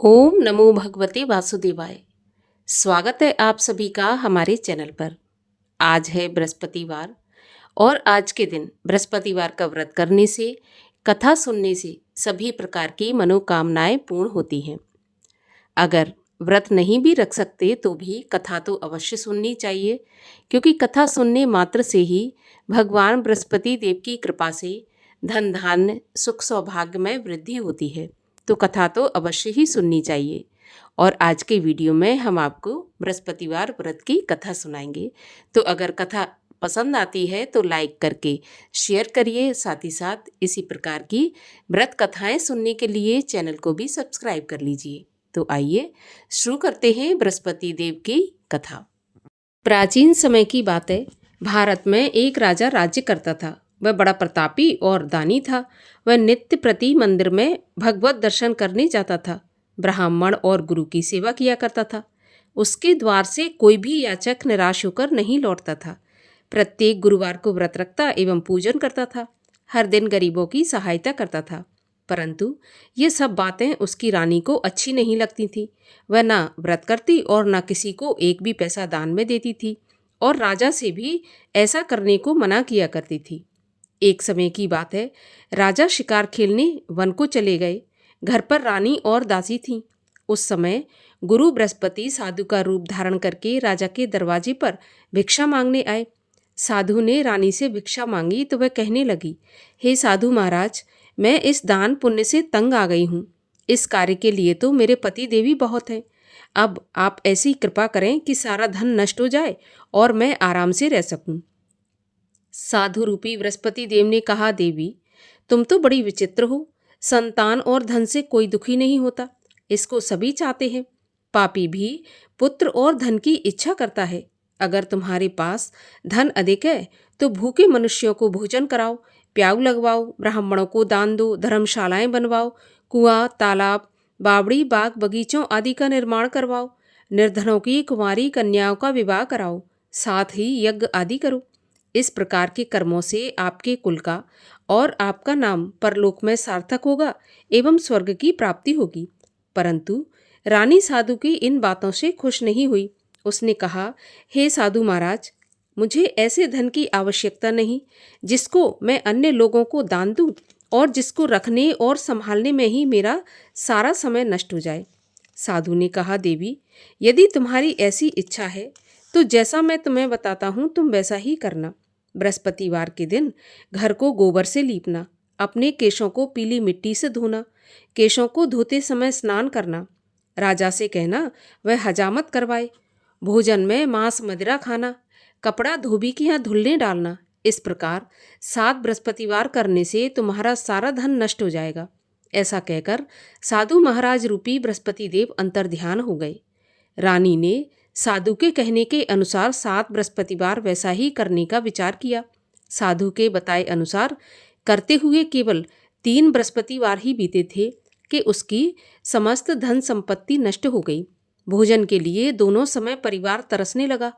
ओम नमो भगवते वासुदेवाय। स्वागत है आप सभी का हमारे चैनल पर। आज है बृहस्पतिवार और आज के दिन बृहस्पतिवार का व्रत करने से, कथा सुनने से सभी प्रकार की मनोकामनाएं पूर्ण होती हैं। अगर व्रत नहीं भी रख सकते तो भी कथा तो अवश्य सुननी चाहिए, क्योंकि कथा सुनने मात्र से ही भगवान बृहस्पति देव की कृपा से धन धान्य सुख सौभाग्य में वृद्धि होती है। तो कथा तो अवश्य ही सुननी चाहिए। और आज के वीडियो में हम आपको बृहस्पतिवार व्रत की कथा सुनाएंगे। तो अगर कथा पसंद आती है तो लाइक करके शेयर करिए, साथ ही साथ इसी प्रकार की व्रत कथाएं सुनने के लिए चैनल को भी सब्सक्राइब कर लीजिए। तो आइए शुरू करते हैं बृहस्पति देव की कथा। प्राचीन समय की बात है। भारत में एक राजा राज्य करता था। वह बड़ा प्रतापी और दानी था। वह नित्य प्रति मंदिर में भगवत दर्शन करने जाता था। ब्राह्मण और गुरु की सेवा किया करता था। उसके द्वार से कोई भी याचक निराश होकर नहीं लौटता था। प्रत्येक गुरुवार को व्रत रखता एवं पूजन करता था। हर दिन गरीबों की सहायता करता था। परंतु ये सब बातें उसकी रानी को अच्छी नहीं लगती थी। वह ना व्रत करती और ना किसी को एक भी पैसा दान में देती थी, और राजा से भी ऐसा करने को मना किया करती थी। एक समय की बात है। राजा शिकार खेलने वन को चले गए। घर पर रानी और दासी थीं। उस समय गुरु बृहस्पति साधु का रूप धारण करके राजा के दरवाजे पर भिक्षा मांगने आए। साधु ने रानी से भिक्षा मांगी तो वह कहने लगी, हे साधु महाराज, मैं इस दान पुण्य से तंग आ गई हूँ। इस कार्य के लिए तो मेरे पति देवी बहुत हैं। अब आप ऐसी कृपा करें कि सारा धन नष्ट हो जाए और मैं आराम से रह सकूं। साधु रूपी बृहस्पति देव ने कहा, देवी, तुम तो बड़ी विचित्र हो। संतान और धन से कोई दुखी नहीं होता, इसको सभी चाहते हैं। पापी भी पुत्र और धन की इच्छा करता है। अगर तुम्हारे पास धन अधिक है तो भूखे मनुष्यों को भोजन कराओ, प्याऊ लगवाओ, ब्राह्मणों को दान दो, धर्मशालाएं बनवाओ, कुआं, तालाब, बावड़ी, बाग, बगीचों आदि का निर्माण करवाओ, निर्धनों की कुंवारी कन्याओं का विवाह कराओ, साथ ही यज्ञ आदि करो। इस प्रकार के कर्मों से आपके कुल का और आपका नाम परलोक में सार्थक होगा एवं स्वर्ग की प्राप्ति होगी। परंतु रानी साधु की इन बातों से खुश नहीं हुई। उसने कहा, हे साधु महाराज, मुझे ऐसे धन की आवश्यकता नहीं जिसको मैं अन्य लोगों को दान दूं और जिसको रखने और संभालने में ही मेरा सारा समय नष्ट हो जाए। साधु ने कहा, देवी, यदि तुम्हारी ऐसी इच्छा है तो जैसा मैं तुम्हें बताता हूँ तुम वैसा ही करना। बृहस्पतिवार के दिन घर को गोबर से लीपना, अपने केशों को पीली मिट्टी से धोना, केशों को धोते समय स्नान करना, राजा से कहना वह हजामत करवाए, भोजन में मांस मदिरा खाना, कपड़ा धोबी के यहाँ धुलने डालना। इस प्रकार 7 बृहस्पतिवार करने से तुम्हारा सारा धन नष्ट हो जाएगा। ऐसा कहकर साधु महाराज रूपी बृहस्पति देव अंतर्ध्यान हो गए। रानी ने साधु के कहने के अनुसार 7 बृहस्पतिवार वैसा ही करने का विचार किया। साधु के बताए अनुसार करते हुए केवल 3 बृहस्पतिवार ही बीते थे कि उसकी समस्त धन संपत्ति नष्ट हो गई। भोजन के लिए दोनों समय परिवार तरसने लगा,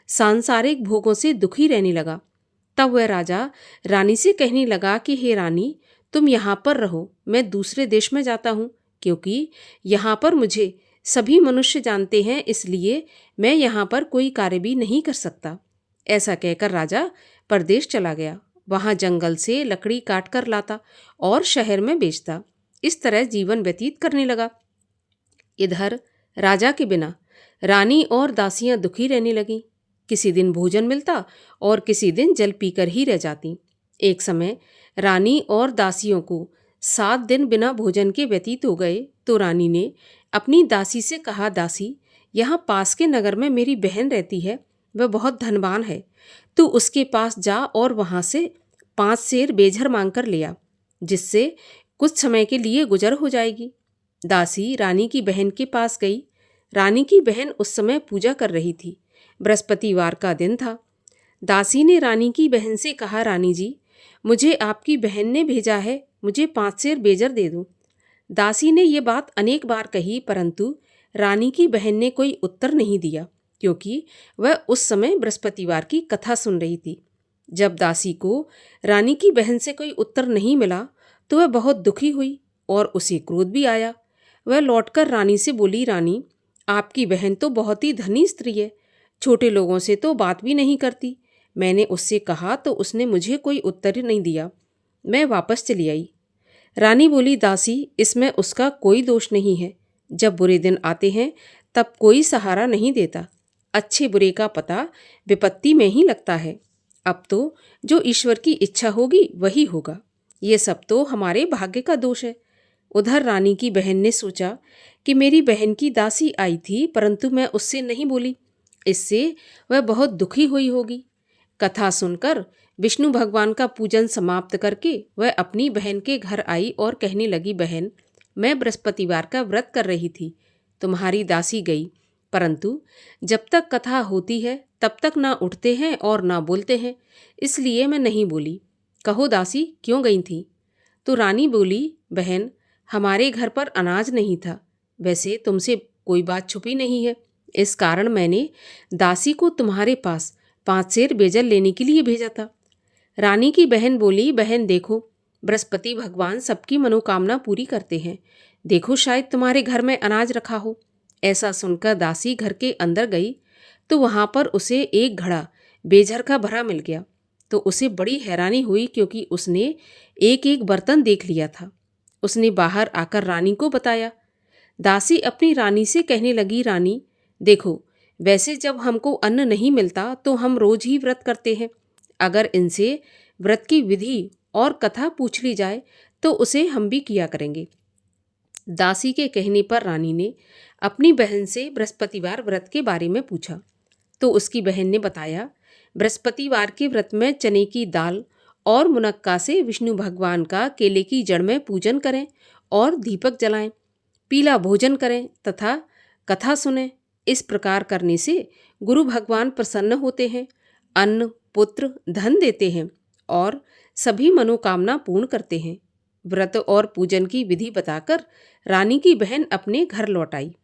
सांसारिक भोगों से दुखी रहने लगा। तब वह राजा रानी से कहने लगा कि हे रानी, तुम यहाँ पर रहो, मैं दूसरे देश में जाता हूँ, क्योंकि यहाँ पर मुझे सभी मनुष्य जानते हैं, इसलिए मैं यहाँ पर कोई कार्य भी नहीं कर सकता। ऐसा कहकर राजा परदेश चला गया। वहाँ जंगल से लकड़ी काट कर लाता और शहर में बेचता। इस तरह जीवन व्यतीत करने लगा। इधर राजा के बिना रानी और दासियां दुखी रहने लगीं। किसी दिन भोजन मिलता और किसी दिन जल पीकर ही रह जाती। एक समय रानी और दासियों को 7 दिन बिना भोजन के व्यतीत हो गए तो रानी ने अपनी दासी से कहा, दासी, यहाँ पास के नगर में मेरी बहन रहती है, वह बहुत धनवान है। तू उसके पास जा और वहाँ से 5 सेर बेझर मांग कर ले आ, जिससे कुछ समय के लिए गुजर हो जाएगी। दासी रानी की बहन के पास गई। रानी की बहन उस समय पूजा कर रही थी। बृहस्पतिवार का दिन था। दासी ने रानी की बहन से कहा, रानी जी, मुझे आपकी बहन ने भेजा है, मुझे 5 सेर बेजर दे दो। दासी ने ये बात अनेक बार कही, परंतु रानी की बहन ने कोई उत्तर नहीं दिया, क्योंकि वह उस समय बृहस्पतिवार की कथा सुन रही थी। जब दासी को रानी की बहन से कोई उत्तर नहीं मिला तो वह बहुत दुखी हुई और उसे क्रोध भी आया। वह लौटकर रानी से बोली, रानी, आपकी बहन तो बहुत ही धनी स्त्री है, छोटे लोगों से तो बात भी नहीं करती। मैंने उससे कहा तो उसने मुझे कोई उत्तर नहीं दिया। मैं वापस चली आई। रानी बोली, दासी, इसमें उसका कोई दोष नहीं है। जब बुरे दिन आते हैं तब कोई सहारा नहीं देता। अच्छे बुरे का पता विपत्ति में ही लगता है। अब तो जो ईश्वर की इच्छा होगी वही होगा। ये सब तो हमारे भाग्य का दोष है। उधर रानी की बहन ने सोचा कि मेरी बहन की दासी आई थी, परंतु मैं उससे नहीं बोली, इससे वह बहुत दुखी हुई होगी। कथा सुनकर विष्णु भगवान का पूजन समाप्त करके वह अपनी बहन के घर आई और कहने लगी, बहन, मैं बृहस्पतिवार का व्रत कर रही थी, तुम्हारी दासी गई, परंतु जब तक कथा होती है तब तक ना उठते हैं और ना बोलते हैं, इसलिए मैं नहीं बोली। कहो दासी, क्यों गई थी? तो रानी बोली, बहन, हमारे घर पर अनाज नहीं था। वैसे तुमसे कोई बात छुपी नहीं है, इस कारण मैंने दासी को तुम्हारे पास 5 सेर बेजल लेने के लिए भेजा था। रानी की बहन बोली, बहन देखो, बृहस्पति भगवान सबकी मनोकामना पूरी करते हैं। देखो, शायद तुम्हारे घर में अनाज रखा हो। ऐसा सुनकर दासी घर के अंदर गई तो वहाँ पर उसे एक घड़ा बेझर का भरा मिल गया। तो उसे बड़ी हैरानी हुई, क्योंकि उसने एक एक बर्तन देख लिया था। उसने बाहर आकर रानी को बताया। दासी अपनी रानी से कहने लगी, रानी देखो, वैसे जब हमको अन्न नहीं मिलता तो हम रोज ही व्रत करते हैं। अगर इनसे व्रत की विधि और कथा पूछ ली जाए तो उसे हम भी किया करेंगे। दासी के कहने पर रानी ने अपनी बहन से बृहस्पतिवार व्रत के बारे में पूछा तो उसकी बहन ने बताया, बृहस्पतिवार के व्रत में चने की दाल और मुनक्का से विष्णु भगवान का केले की जड़ में पूजन करें और दीपक जलाएं, पीला भोजन करें तथा कथा सुनें। इस प्रकार करने से गुरु भगवान प्रसन्न होते हैं, अन्न, पुत्र, धन देते हैं और सभी मनोकामना पूर्ण करते हैं। व्रत और पूजन की विधि बताकर रानी की बहन अपने घर लौट आई।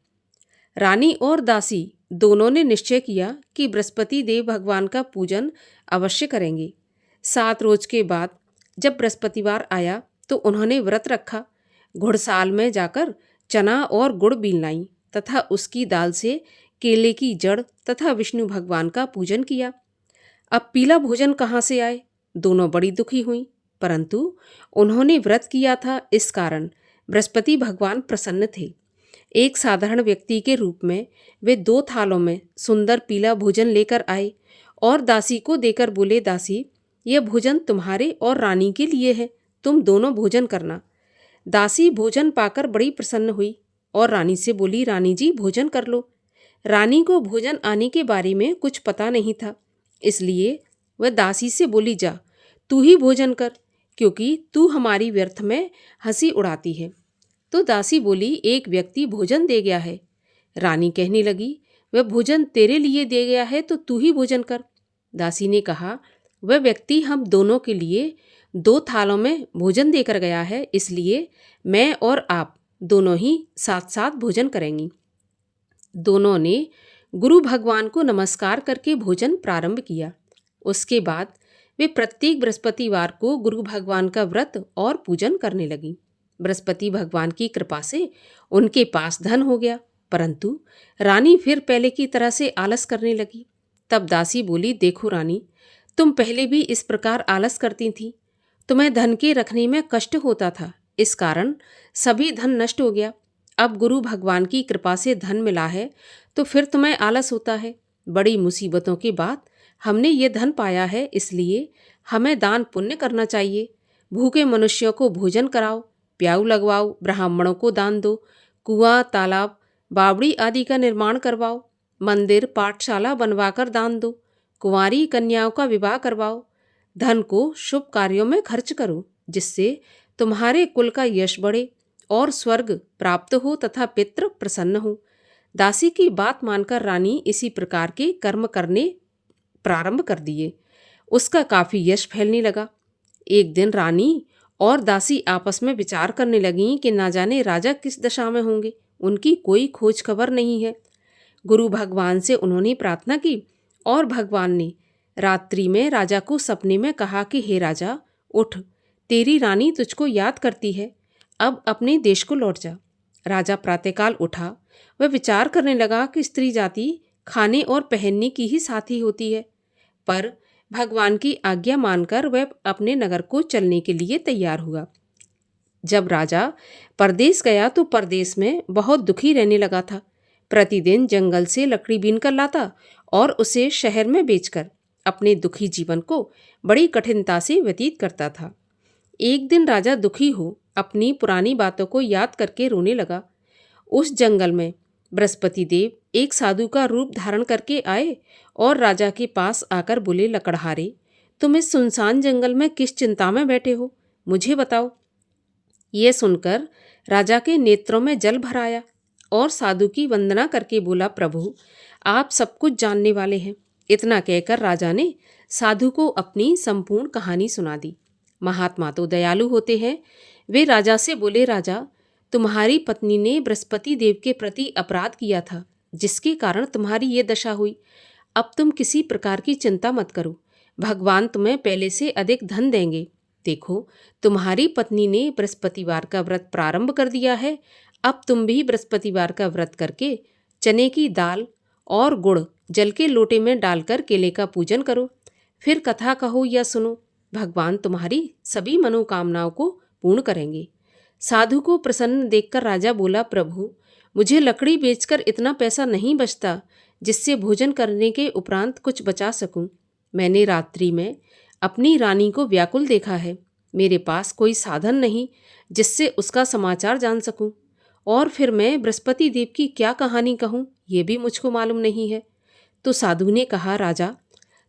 रानी और दासी दोनों ने निश्चय किया कि बृहस्पति देव भगवान का पूजन अवश्य करेंगे। 7 रोज के बाद जब बृहस्पतिवार आया तो उन्होंने व्रत रखा। घुड़साल में जाकर चना और गुड़ बीन लाई तथा उसकी दाल से केले की जड़ तथा विष्णु भगवान का पूजन किया। अब पीला भोजन कहाँ से आए? दोनों बड़ी दुखी हुई, परंतु उन्होंने व्रत किया था, इस कारण बृहस्पति भगवान प्रसन्न थे। एक साधारण व्यक्ति के रूप में वे 2 थालों में सुंदर पीला भोजन लेकर आए और दासी को देकर बोले, दासी, यह भोजन तुम्हारे और रानी के लिए है, तुम दोनों भोजन करना। दासी भोजन पाकर बड़ी प्रसन्न हुई और रानी से बोली, रानी जी, भोजन कर लो। रानी को भोजन आने के बारे में कुछ पता नहीं था, इसलिए वह दासी से बोली, जा तू ही भोजन कर, क्योंकि तू हमारी व्यर्थ में हंसी उड़ाती है। तो दासी बोली, एक व्यक्ति भोजन दे गया है। रानी कहने लगी, वह भोजन तेरे लिए दे गया है तो तू ही भोजन कर। दासी ने कहा, वह व्यक्ति हम दोनों के लिए 2 थालों में भोजन देकर गया है, इसलिए मैं और आप दोनों ही साथ साथ भोजन करेंगी। दोनों ने गुरु भगवान को नमस्कार करके भोजन प्रारंभ किया। उसके बाद वे प्रत्येक बृहस्पतिवार को गुरु भगवान का व्रत और पूजन करने लगी। बृहस्पति भगवान की कृपा से उनके पास धन हो गया, परंतु रानी फिर पहले की तरह से आलस करने लगी। तब दासी बोली, देखो रानी, तुम पहले भी इस प्रकार आलस करती थी, तुम्हें धन के रखने में कष्ट होता था, इस कारण सभी धन नष्ट हो गया। अब गुरु भगवान की कृपा से धन मिला है तो फिर तुम्हें आलस होता है। बड़ी मुसीबतों के बाद हमने ये धन पाया है, इसलिए हमें दान पुण्य करना चाहिए। भूखे मनुष्यों को भोजन कराओ, प्याऊ लगवाओ, ब्राह्मणों को दान दो, कुआं, तालाब, बावड़ी आदि का निर्माण करवाओ, मंदिर, पाठशाला बनवाकर दान दो, कुंवारी कन्याओं का विवाह करवाओ। धन को शुभ कार्यों में खर्च करो, जिससे तुम्हारे कुल का यश बढ़े और स्वर्ग प्राप्त हो तथा पितृ प्रसन्न हो। दासी की बात मानकर रानी इसी प्रकार के कर्म करने प्रारंभ कर दिए। उसका काफी यश फैलने लगा। एक दिन रानी और दासी आपस में विचार करने लगीं कि ना जाने राजा किस दशा में होंगे, उनकी कोई खोज खबर नहीं है। गुरु भगवान से उन्होंने प्रार्थना की और भगवान ने रात्रि में राजा को सपने में कहा कि हे राजा, उठ, तेरी रानी तुझको याद करती है, अब अपने देश को लौट जा। राजा प्रातःकाल उठा। वह विचार करने लगा कि स्त्री जाति खाने और पहनने की ही साथी होती है, पर भगवान की आज्ञा मानकर वह अपने नगर को चलने के लिए तैयार हुआ। जब राजा परदेश गया तो परदेश में बहुत दुखी रहने लगा था। प्रतिदिन जंगल से लकड़ी बीन कर लाता और उसे शहर में बेचकर अपने दुखी जीवन को बड़ी कठिनता से व्यतीत करता था। एक दिन राजा दुखी हो अपनी पुरानी बातों को याद करके रोने लगा। उस जंगल में बृहस्पति देव एक साधु का रूप धारण करके आए और राजा के पास आकर बोले, लकड़हारे, तुम इस सुनसान जंगल में किस चिंता में बैठे हो, मुझे बताओ। ये सुनकर राजा के नेत्रों में जल भर आया और साधु की वंदना करके बोला, प्रभु आप सब कुछ जानने वाले हैं। इतना कहकर राजा ने साधु को अपनी संपूर्ण कहानी सुना दी। महात्मा तो दयालु होते हैं। वे राजा से बोले, राजा तुम्हारी पत्नी ने बृहस्पति देव के प्रति अपराध किया था, जिसके कारण तुम्हारी ये दशा हुई। अब तुम किसी प्रकार की चिंता मत करो, भगवान तुम्हें पहले से अधिक धन देंगे। देखो, तुम्हारी पत्नी ने बृहस्पतिवार का व्रत प्रारंभ कर दिया है। अब तुम भी बृहस्पतिवार का व्रत करके चने की दाल और गुड़ जल के लोटे में डालकर केले का पूजन करो। फिर कथा कहो या सुनो, भगवान तुम्हारी सभी मनोकामनाओं को पूर्ण करेंगे। साधु को प्रसन्न देखकर राजा बोला, प्रभु मुझे लकड़ी बेचकर इतना पैसा नहीं बचता जिससे भोजन करने के उपरांत कुछ बचा सकूं। मैंने रात्रि में अपनी रानी को व्याकुल देखा है। मेरे पास कोई साधन नहीं जिससे उसका समाचार जान सकूं, और फिर मैं बृहस्पति देव की क्या कहानी कहूं, ये भी मुझको मालूम नहीं है। तो साधु ने कहा, राजा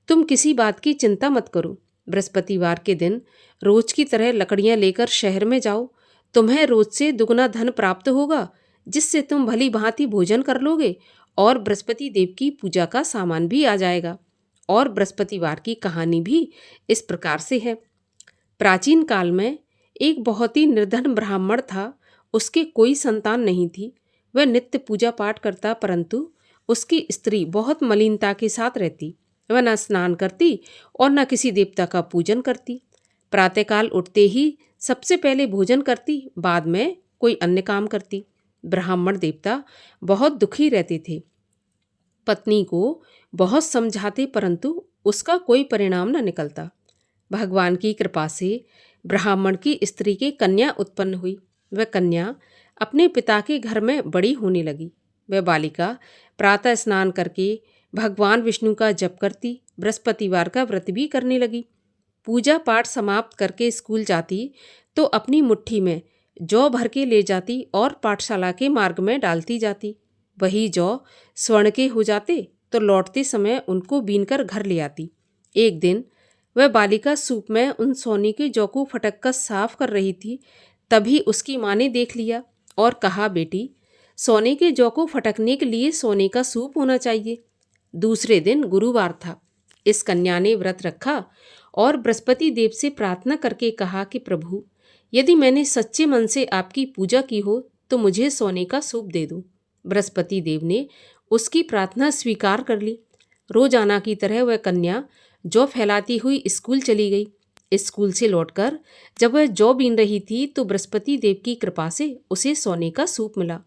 तुम किसी बात की चिंता मत करो। बृहस्पतिवार के दिन रोज की तरह लकड़ियां लेकर शहर में जाओ। तुम्हें रोज से दुगना धन प्राप्त होगा, जिससे तुम भली भांति भोजन कर लोगे और बृहस्पति देव की पूजा का सामान भी आ जाएगा। और बृहस्पतिवार की कहानी भी इस प्रकार से है। प्राचीन काल में एक बहुत ही निर्धन ब्राह्मण था। उसके कोई संतान नहीं थी। वह नित्य पूजा पाठ करता, परंतु उसकी स्त्री बहुत मलिनता के साथ रहती। वह न स्नान करती और न किसी देवता का पूजन करती। प्रातःकाल उठते ही सबसे पहले भोजन करती, बाद में कोई अन्य काम करती। ब्राह्मण देवता बहुत दुखी रहते थे। पत्नी को बहुत समझाते, परंतु उसका कोई परिणाम न निकलता। भगवान की कृपा से ब्राह्मण की स्त्री की कन्या उत्पन्न हुई। वह कन्या अपने पिता के घर में बड़ी होने लगी। वह बालिका प्रातः स्नान करके भगवान विष्णु का जप करती, बृहस्पतिवार का व्रत भी करने लगी। पूजा पाठ समाप्त करके स्कूल जाती तो अपनी मुट्ठी में जौ भर के ले जाती और पाठशाला के मार्ग में डालती जाती। वही जौ स्वर्ण के हो जाते तो लौटते समय उनको बीनकर घर ले आती। एक दिन वह बालिका सूप में उन सोने के जौ को फटक कर साफ कर रही थी। तभी उसकी माँ ने देख लिया और कहा, बेटी सोने के जौ को फटकने के लिए सोने का सूप होना चाहिए। दूसरे दिन गुरुवार था। इस कन्या ने व्रत रखा और बृहस्पति देव से प्रार्थना करके कहा कि प्रभु, यदि मैंने सच्चे मन से आपकी पूजा की हो तो मुझे सोने का सूप दे दो। बृहस्पति देव ने उसकी प्रार्थना स्वीकार कर ली। रोजाना की तरह वह कन्या जौ फैलाती हुई स्कूल चली गई। स्कूल से लौटकर जब वह जौ बीन रही थी तो बृहस्पति देव की कृपा से उसे सोने का सूप मिला।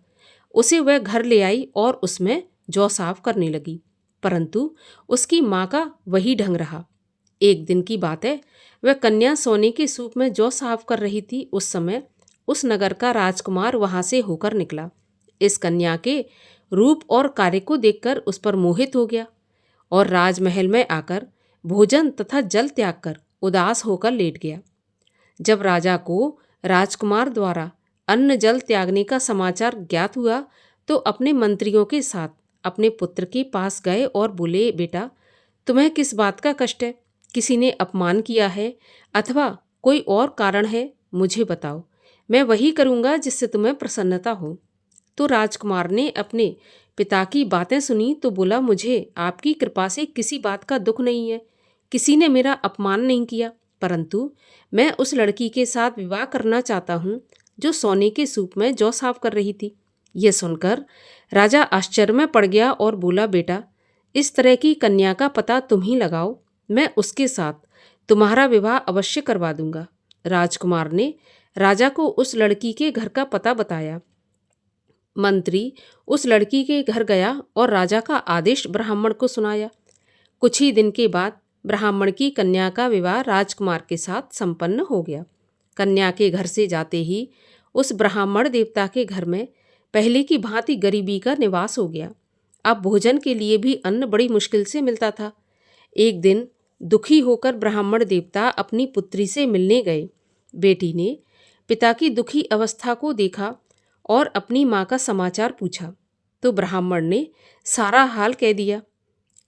उसे वह घर ले आई और उसमें जौ साफ करने लगी, परंतु उसकी माँ का वही ढंग रहा। एक दिन की बात है, वह कन्या सोने के सूप में जौ साफ कर रही थी। उस समय उस नगर का राजकुमार वहां से होकर निकला। इस कन्या के रूप और कार्य को देखकर उस पर मोहित हो गया और राजमहल में आकर भोजन तथा जल त्याग कर उदास होकर लेट गया। जब राजा को राजकुमार द्वारा अन्न जल त्यागने का समाचार ज्ञात हुआ तो अपने मंत्रियों के साथ अपने पुत्र के पास गए और बोले, बेटा तुम्हें किस बात का कष्ट है? किसी ने अपमान किया है अथवा कोई और कारण है? मुझे बताओ, मैं वही करूँगा जिससे तुम्हें प्रसन्नता हो। तो राजकुमार ने अपने पिता की बातें सुनी तो बोला, मुझे आपकी कृपा से किसी बात का दुख नहीं है। किसी ने मेरा अपमान नहीं किया, परंतु मैं उस लड़की के साथ विवाह करना चाहता हूँ जो सोने के सूप में जौ साफ कर रही थी। यह सुनकर राजा आश्चर्य में पड़ गया और बोला, बेटा इस तरह की कन्या का पता तुम ही लगाओ, मैं उसके साथ तुम्हारा विवाह अवश्य करवा दूंगा। राजकुमार ने राजा को उस लड़की के घर का पता बताया। मंत्री उस लड़की के घर गया और राजा का आदेश ब्राह्मण को सुनाया। कुछ ही दिन के बाद ब्राह्मण की कन्या का विवाह राजकुमार के साथ संपन्न हो गया। कन्या के घर से जाते ही उस ब्राह्मण देवता के घर में पहले की भांति गरीबी का निवास हो गया। अब भोजन के लिए भी अन्न बड़ी मुश्किल से मिलता था। एक दिन दुखी होकर ब्राह्मण देवता अपनी पुत्री से मिलने गए। बेटी ने पिता की दुखी अवस्था को देखा और अपनी माँ का समाचार पूछा तो ब्राह्मण ने सारा हाल कह दिया।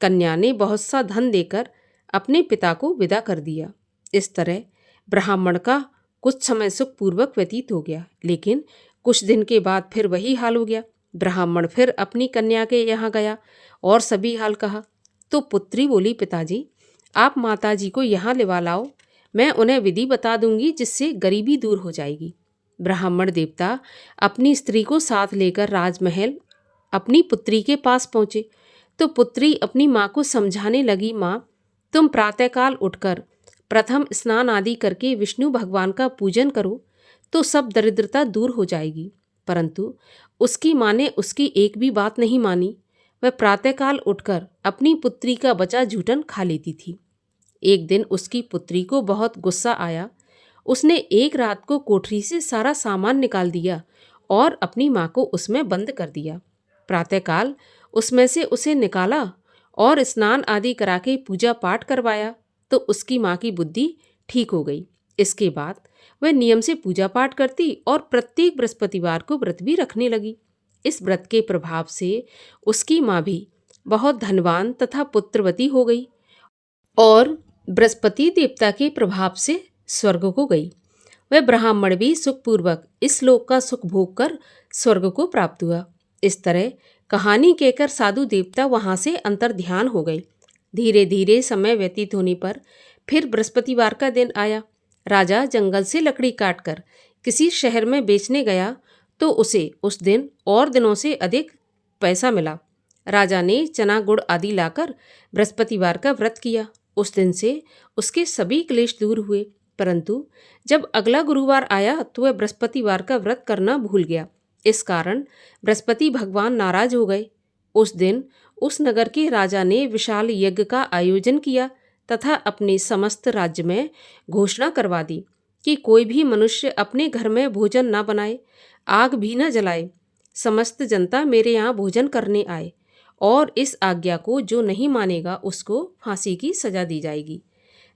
कन्या ने बहुत सा धन देकर अपने पिता को विदा कर दिया। इस तरह ब्राह्मण का कुछ समय सुखपूर्वक व्यतीत हो गया, लेकिन कुछ दिन के बाद फिर वही हाल हो गया। ब्राह्मण फिर अपनी कन्या के यहाँ गया और सभी हाल कहा तो पुत्री बोली, पिताजी आप माताजी को यहाँ लिवा लाओ, मैं उन्हें विधि बता दूंगी जिससे गरीबी दूर हो जाएगी। ब्राह्मण देवता अपनी स्त्री को साथ लेकर राजमहल अपनी पुत्री के पास पहुँचे तो पुत्री अपनी माँ को समझाने लगी, माँ तुम प्रातःकाल उठकर प्रथम स्नान आदि करके विष्णु भगवान का पूजन करो तो सब दरिद्रता दूर हो जाएगी। परंतु उसकी माँ ने उसकी एक भी बात नहीं मानी। वह प्रातःकाल उठकर अपनी पुत्री का बचा जूठन खा लेती थी। एक दिन उसकी पुत्री को बहुत गुस्सा आया। उसने एक रात को कोठरी से सारा सामान निकाल दिया और अपनी माँ को उसमें बंद कर दिया। प्रातःकाल उसमें से उसे निकाला और स्नान आदि करा के पूजा पाठ करवाया तो उसकी माँ की बुद्धि ठीक हो गई। इसके बाद वह नियम से पूजा पाठ करती और प्रत्येक बृहस्पतिवार को व्रत भी रखने लगी। इस व्रत के प्रभाव से उसकी माँ भी बहुत धनवान तथा पुत्रवती हो गई और बृहस्पति देवता के प्रभाव से स्वर्ग को गई। वह ब्राह्मण भी सुखपूर्वक इस लोक का सुख भोग कर स्वर्ग को प्राप्त हुआ। इस तरह कहानी कहकर साधु देवता वहाँ से अंतर्ध्यान हो गए। धीरे धीरे समय व्यतीत होने पर फिर बृहस्पतिवार का दिन आया। राजा जंगल से लकड़ी काटकर किसी शहर में बेचने गया तो उसे उस दिन और दिनों से अधिक पैसा मिला। राजा ने चना गुड़ आदि लाकर बृहस्पतिवार का व्रत किया। उस दिन से उसके सभी क्लेश दूर हुए। परंतु जब अगला गुरुवार आया तो वह बृहस्पतिवार का व्रत करना भूल गया। इस कारण बृहस्पति भगवान नाराज हो गए। उस दिन उस नगर के राजा ने विशाल यज्ञ का आयोजन किया तथा अपने समस्त राज्य में घोषणा करवा दी कि कोई भी मनुष्य अपने घर में भोजन न बनाए, आग भी न जलाए। समस्त जनता मेरे यहाँ भोजन करने आए और इस आज्ञा को जो नहीं मानेगा उसको फांसी की सजा दी जाएगी।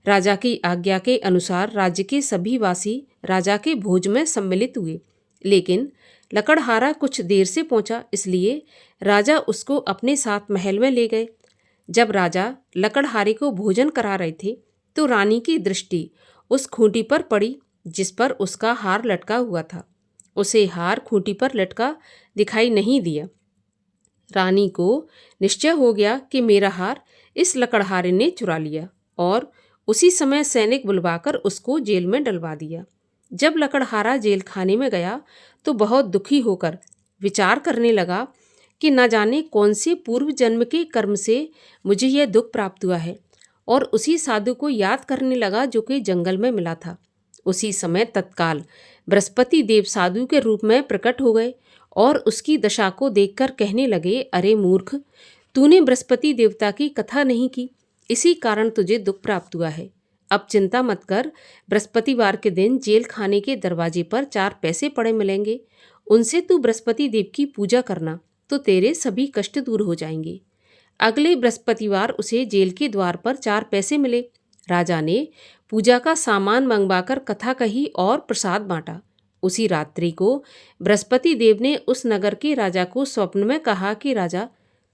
राजा की आज्ञा के अनुसार राज्य के सभी वासी राजा के भोज में सम्मिलित हुए, लेकिन लकड़हारा कुछ देर से पहुंचा, इसलिए राजा उसको अपने साथ महल में ले गए। जब राजा लकड़हारे को भोजन करा रहे थे तो रानी की दृष्टि उस खूंटी पर पड़ी जिस पर उसका हार लटका हुआ था। उसे हार खूंटी पर लटका दिखाई नहीं दिया। रानी को निश्चय हो गया कि मेरा हार इस लकड़हारे ने चुरा लिया और उसी समय सैनिक बुलवाकर उसको जेल में डलवा दिया। जब लकड़हारा जेल खाने में गया तो बहुत दुखी होकर विचार करने लगा कि न जाने कौन से पूर्व जन्म के कर्म से मुझे यह दुख प्राप्त हुआ है, और उसी साधु को याद करने लगा जो कि जंगल में मिला था। उसी समय तत्काल बृहस्पति देव साधु के रूप में प्रकट हो गए और उसकी दशा को देखकर कहने लगे, अरे मूर्ख, तूने बृहस्पति देवता की कथा नहीं की, इसी कारण तुझे दुख प्राप्त हुआ है। अब चिंता मत कर, बृहस्पतिवार के दिन जेल खाने के दरवाजे पर 4 पैसे पड़े मिलेंगे, उनसे तू बृहस्पति देव की पूजा करना तो तेरे सभी कष्ट दूर हो जाएंगे। अगले बृहस्पतिवार उसे जेल के द्वार पर 4 पैसे मिले। राजा ने पूजा का सामान मंगवाकर कथा कही और प्रसाद बांटा। उसी रात्रि को बृहस्पति देव ने उस नगर के राजा को स्वप्न में कहा कि राजा,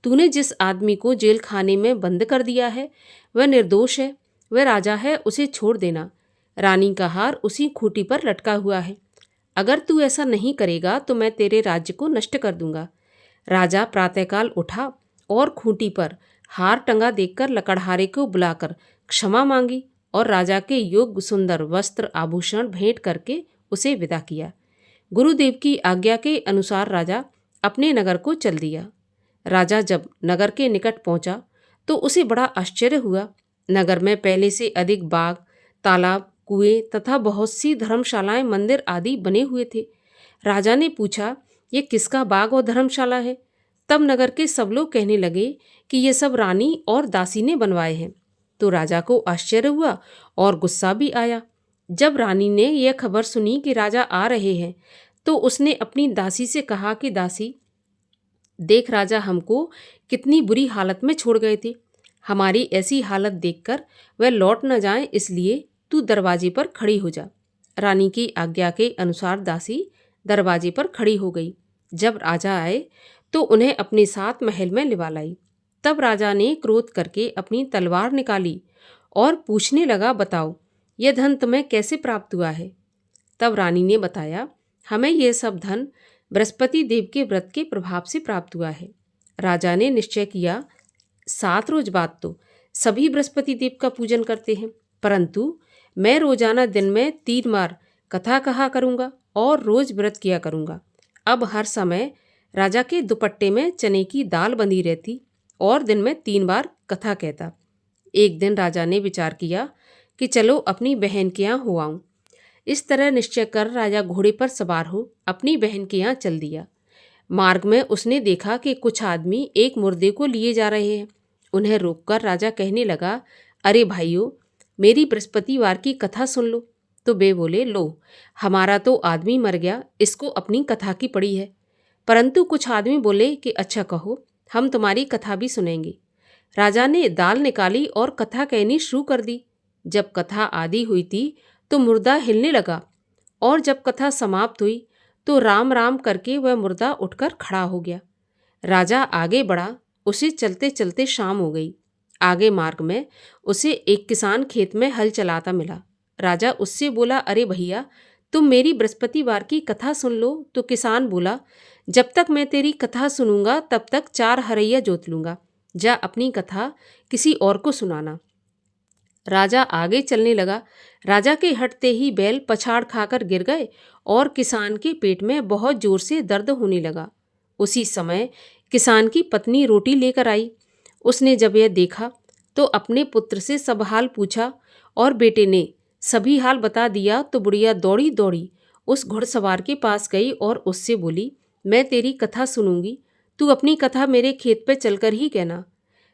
तूने जिस आदमी को जेल खाने में बंद कर दिया है वह निर्दोष है, वह राजा है, उसे छोड़ देना। रानी का हार उसी खूंटी पर लटका हुआ है। अगर तू ऐसा नहीं करेगा तो मैं तेरे राज्य को नष्ट कर दूंगा। राजा प्रातःकाल उठा और खूंटी पर हार टंगा देखकर लकड़हारे को बुलाकर क्षमा मांगी और राजा के योग्य सुंदर वस्त्र आभूषण भेंट करके उसे विदा किया। गुरुदेव की आज्ञा के अनुसार राजा अपने नगर को चल दिया। राजा जब नगर के निकट पहुंचा तो उसे बड़ा आश्चर्य हुआ। नगर में पहले से अधिक बाग, तालाब, कुएं तथा बहुत सी धर्मशालाएं, मंदिर आदि बने हुए थे। राजा ने पूछा ये किसका बाग और धर्मशाला है? तब नगर के सब लोग कहने लगे कि ये सब रानी और दासी ने बनवाए हैं। तो राजा को आश्चर्य हुआ और गुस्सा भी आया। जब रानी ने यह खबर सुनी कि राजा आ रहे हैं, तो उसने अपनी दासी से कहा कि दासी, देख राजा हमको कितनी बुरी हालत में छोड़ गए थे। हमारी ऐसी हालत देखकर वह लौट न जाए, इसलिए तू दरवाजे पर खड़ी हो जा। रानी की आज्ञा के अनुसार दासी दरवाजे पर खड़ी हो गई। जब राजा आए तो उन्हें अपने साथ महल में लिवा लाई। तब राजा ने क्रोध करके अपनी तलवार निकाली और पूछने लगा, बताओ यह धन तुम्हें कैसे प्राप्त हुआ है? तब रानी ने बताया, हमें यह सब धन बृहस्पति देव के व्रत के प्रभाव से प्राप्त हुआ है। राजा ने निश्चय किया, 7 रोज बाद तो सभी बृहस्पति देव का पूजन करते हैं, परंतु मैं रोजाना दिन में 3 बार कथा कहा करूँगा और रोज व्रत किया करूँगा। अब हर समय राजा के दुपट्टे में चने की दाल बंधी रहती और दिन में 3 बार कथा कहता। एक दिन राजा ने विचार किया कि चलो अपनी बहन के यहाँ हो आऊँ। इस तरह निश्चय कर राजा घोड़े पर सवार हो अपनी बहन के यहाँ चल दिया। मार्ग में उसने देखा कि कुछ आदमी एक मुर्दे को लिए जा रहे हैं। उन्हें रोककर राजा कहने लगा, अरे भाइयों, मेरी बृहस्पतिवार की कथा सुन लो। तो वे बोले, लो, हमारा तो आदमी मर गया, इसको अपनी कथा की पड़ी है। परंतु कुछ आदमी बोले कि अच्छा कहो, हम तुम्हारी कथा भी सुनेंगे। राजा ने दाल निकाली और कथा कहनी शुरू कर दी। जब कथा आदि हुई थी तो मुर्दा हिलने लगा, और जब कथा समाप्त हुई तो राम राम करके वह मुर्दा उठकर खड़ा हो गया। राजा आगे बढ़ा, उसे चलते चलते शाम हो गई। आगे मार्ग में उसे एक किसान खेत में हल चलाता मिला। राजा उससे बोला, अरे भैया, तुम मेरी बृहस्पतिवार की कथा सुन लो। तो किसान बोला, जब तक मैं तेरी कथा सुनूंगा तब तक 4 हरैया जोत लूंगा। जा अपनी कथा किसी और को सुनाना। राजा आगे चलने लगा। राजा के हटते ही बैल पछाड़ खाकर गिर गए और किसान के पेट में बहुत जोर से दर्द होने लगा। उसी समय किसान की पत्नी रोटी लेकर आई। उसने जब यह देखा तो अपने पुत्र से सब हाल पूछा और बेटे ने सभी हाल बता दिया। तो बुढ़िया दौड़ी दौड़ी उस घुड़सवार के पास गई और उससे बोली, मैं तेरी कथा सुनूंगी, तू अपनी कथा मेरे खेत पर चलकर ही कहना।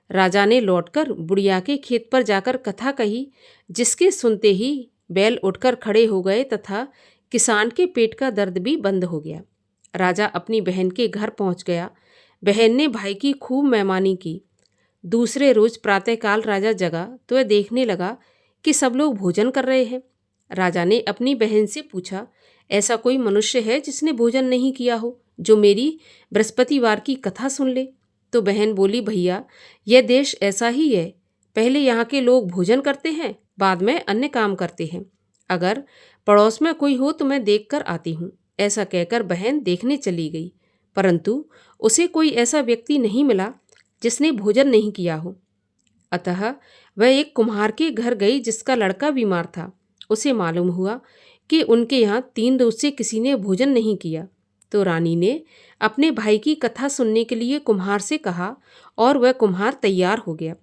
राजा ने लौटकर बुढ़िया के खेत पर जाकर कथा कही, जिसके सुनते ही बैल उठकर खड़े हो गए तथा किसान के पेट का दर्द भी बंद हो गया। राजा अपनी बहन के घर पहुंच गया। बहन ने भाई की खूब मेहमानी की। दूसरे रोज प्रातःकाल राजा जगा तो वह देखने लगा कि सब लोग भोजन कर रहे हैं। राजा ने अपनी बहन से पूछा, ऐसा कोई मनुष्य है जिसने भोजन नहीं किया हो, जो मेरी बृहस्पतिवार की कथा सुन ले? तो बहन बोली, भैया, यह देश ऐसा ही है। पहले यहाँ के लोग भोजन करते हैं, बाद में अन्य काम करते हैं। अगर पड़ोस में कोई हो तो मैं देख कर आती हूँ। ऐसा कहकर बहन देखने चली गई, परंतु उसे कोई ऐसा व्यक्ति नहीं मिला जिसने भोजन नहीं किया हो। अतः वह एक कुम्हार के घर गई जिसका लड़का बीमार था। उसे मालूम हुआ कि उनके यहाँ 3 रोज से किसी ने भोजन नहीं किया। तो रानी ने अपने भाई की कथा सुनने के लिए कुम्हार से कहा और वह कुम्हार तैयार हो गया।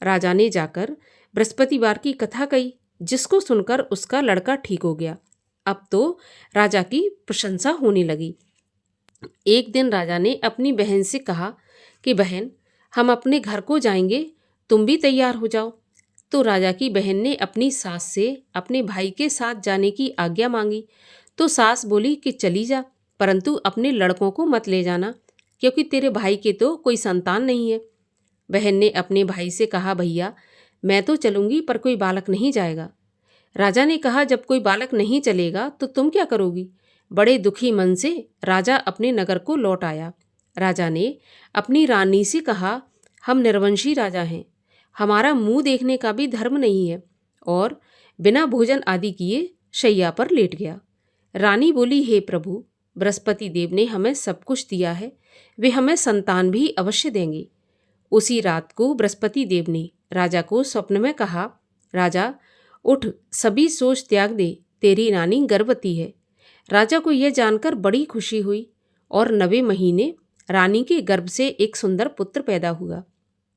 राजा ने जाकर बृहस्पतिवार की कथा कही, जिसको सुनकर उसका लड़का ठीक हो गया। अब तो राजा की प्रशंसा होने लगी। एक दिन राजा ने अपनी बहन से कहा कि बहन, हम अपने घर को जाएंगे, तुम भी तैयार हो जाओ। तो राजा की बहन ने अपनी सास से अपने भाई के साथ जाने की आज्ञा मांगी। तो सास बोली कि चली जा, परंतु अपने लड़कों को मत ले जाना, क्योंकि तेरे भाई के तो कोई संतान नहीं है। बहन ने अपने भाई से कहा, भैया, मैं तो चलूंगी पर कोई बालक नहीं जाएगा। राजा ने कहा, जब कोई बालक नहीं चलेगा तो तुम क्या करोगी? बड़े दुखी मन से राजा अपने नगर को लौट आया। राजा ने अपनी रानी से कहा, हम निर्वंशी राजा हैं, हमारा मुंह देखने का भी धर्म नहीं है, और बिना भोजन आदि किए शैया पर लेट गया। रानी बोली, हे प्रभु, बृहस्पति देव ने हमें सब कुछ दिया है, वे हमें संतान भी अवश्य देंगे। उसी रात को बृहस्पति देव ने राजा को स्वप्न में कहा, राजा उठ, सभी सोच त्याग दे, तेरी रानी गर्भवती है। राजा को यह जानकर बड़ी खुशी हुई और 9वें महीने रानी के गर्भ से एक सुंदर पुत्र पैदा हुआ।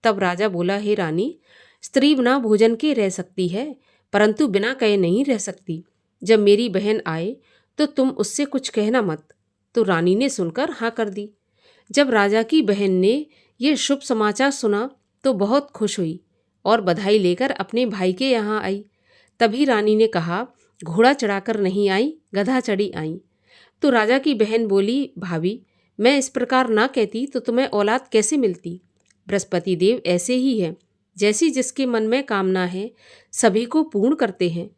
तब राजा बोला, हे रानी, स्त्री बिना भोजन के रह सकती है, परंतु बिना कहे नहीं रह सकती। जब मेरी बहन आए तो तुम उससे कुछ कहना मत। तो रानी ने सुनकर हाँ कर दी। जब राजा की बहन ने यह शुभ समाचार सुना तो बहुत खुश हुई और बधाई लेकर अपने भाई के यहाँ आई। तभी रानी ने कहा, घोड़ा चढ़ाकर नहीं आई, गधा चढ़ी आई। तो राजा की बहन बोली, भाभी, मैं इस प्रकार ना कहती तो तुम्हें औलाद कैसे मिलती। बृहस्पति देव ऐसे ही है, जैसी जिसके मन में कामना है सभी को पूर्ण करते हैं।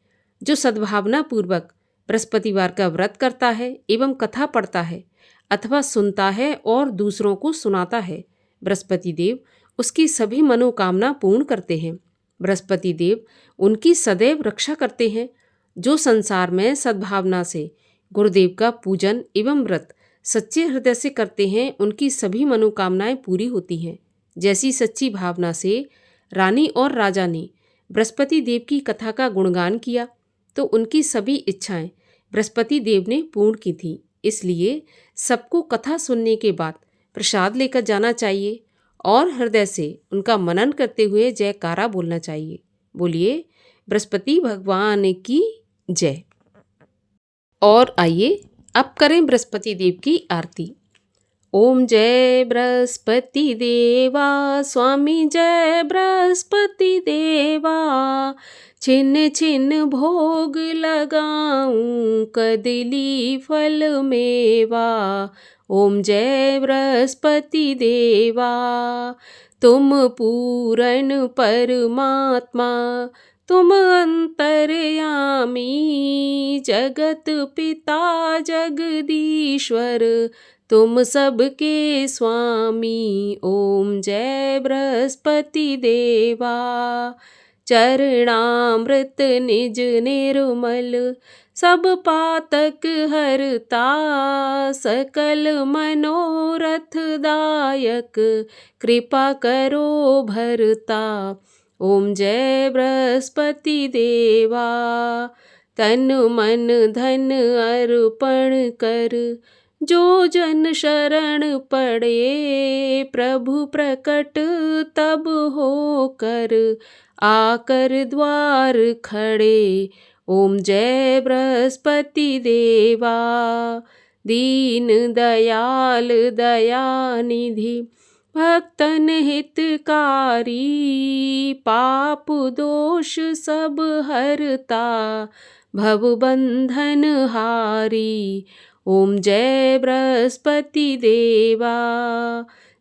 जो सद्भावना पूर्वक बृहस्पतिवार का व्रत करता है एवं कथा पढ़ता है अथवा सुनता है और दूसरों को सुनाता है, बृहस्पति देव उसकी सभी मनोकामना पूर्ण करते हैं। बृहस्पति देव उनकी सदैव रक्षा करते हैं। जो संसार में सद्भावना से गुरुदेव का पूजन एवं व्रत सच्चे हृदय से करते हैं, उनकी सभी मनोकामनाएं पूरी होती हैं। जैसी सच्ची भावना से रानी और राजा ने बृहस्पति देव की कथा का गुणगान किया तो उनकी सभी इच्छाएं बृहस्पति देव ने पूर्ण की थी। इसलिए सबको कथा सुनने के बाद प्रसाद लेकर जाना चाहिए और हृदय से उनका मनन करते हुए जयकारा बोलना चाहिए। बोलिए बृहस्पति भगवान की जय। और आइए अब करें बृहस्पति देव की आरती। ओम जय बृहस्पति देवा, स्वामी जय बृहस्पति देवा। छिन्न छिन्न भोग लगाऊं, कदली फल मेवा। ओम जय बृहस्पति देवा। तुम पूर्ण परमात्मा, तुम अंतर्यामी, जगत पिता जगदीश्वर, तुम सबके स्वामी। ओम जय बृहस्पति देवा। चरणामृत निज निर्मल, सब पातक हरता, सकल मनोरथ दायक, कृपा करो भरता। ओम जय बृहस्पति देवा। तन मन धन अर्पण कर, जो जन शरण पड़े, प्रभु प्रकट तब होकर, आकर द्वार खड़े। ओम जय बृहस्पति देवा। दीन दयाल दयानिधि, भक्तन हितकारी, पाप दोष सब हरता, भव बंधन हारी। ओम जय बृहस्पति देवा।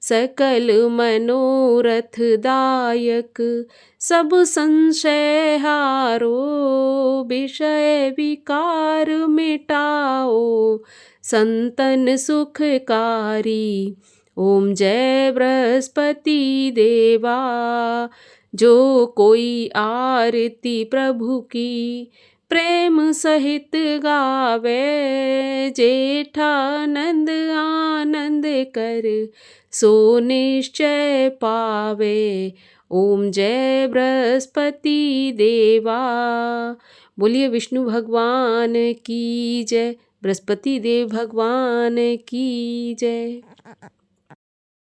सकल मनोरथ दायक, सब संशय हारो, विषय विकार मिटाओ, संतन सुखकारी। ओम जय बृहस्पति देवा। जो कोई आरती प्रभु की, प्रेम सहित गावे, जेठानंद आनंद कर, सो निश्चय पावे। ओम जय बृहस्पति देवा। बोलिए विष्णु भगवान की जय, बृहस्पति देव भगवान की जय।